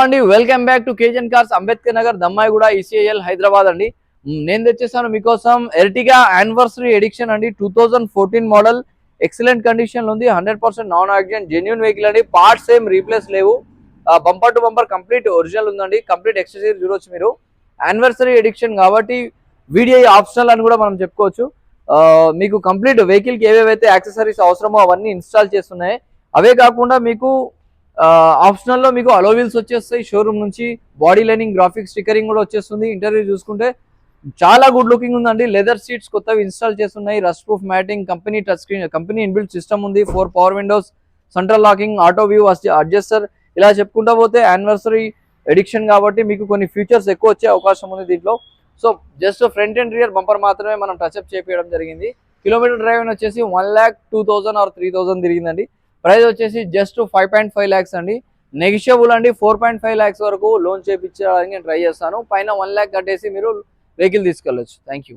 అండి, welcome back to కేజన్ cars, Ambedkar Nagar, Dammaiguda, ECIL, Hyderabad అండి. నేను తెచ్చేసాను మీకోసం ఎర్టిగా యానివర్సరీ ఎడిషన్ అండి. 2014 మోడల్, ఎక్సలెంట్ కండిషన్ ఉంది. 100% నాన్ యాక్సిడెంట్ జెన్యూన్ వెహికల్ అండి. పార్ట్స్ ఏం రీప్లేస్ లేవు. Bumper to bumper complete original ఉందండి. కంప్లీట్ ఎక్సెసరీస్ చూడొచ్చు మీరు. యానివర్సరీ ఎడిషన్ కాబట్టి వీడిఐ ఆప్షనల్ అని కూడా మనం చెప్పుకోవచ్చు. మీకు కంప్లీట్ వెహికల్ కి ఏవేవైతే యాక్సెసరీస్ అవసరమో అవన్నీ ఇన్స్టాల్ చేస్తున్నాయి. అవే కాకుండా మీకు ఆప్షనల్ లో మీకు అలో వీల్స్ వచ్చేస్తాయి. షోరూమ్ నుంచి బాడీ లైనింగ్ గ్రాఫిక్స్ స్టిక్కరింగ్ కూడా వచ్చేస్తుంది. ఇంటర్వ్యూ చూసుకుంటే చాలా గుడ్ లుకింగ్ ఉందండి. లెదర్ సీట్స్ కొత్తవి ఇన్స్టాల్ చేస్తున్నాయి. Rust proof matting, company touch screen, company inbuilt system ఉంది. 4 power Windows, central locking, auto view adjuster, ఇలా చెప్పుకుంటా పోతే యానివర్సరీ ఎడిషన్ కాబట్టి మీకు కొన్ని ఫీచర్స్ ఎక్కువ వచ్చే అవకాశం ఉంది దీంట్లో. So just front and rear bumper మాత్రమే మనం టచ్అప్ చేపించడం జరిగింది. కిలోమీటర్ డ్రైవ్ వచ్చేసి 1,02,000 ఆర్ 3,000 తిరిగిందండి. ప్రైస్ వచ్చేసి జస్ట్ 5.5 lakhs అండి. నెగిషియబుల్ అండి. 4.5 lakhs వరకు లోన్ చేయించడానికి నేను ట్రై చేస్తాను. పైన 1 lakh కట్టేసి మీరు వెహికల్ తీసుకెళ్ళొచ్చు. Thank you.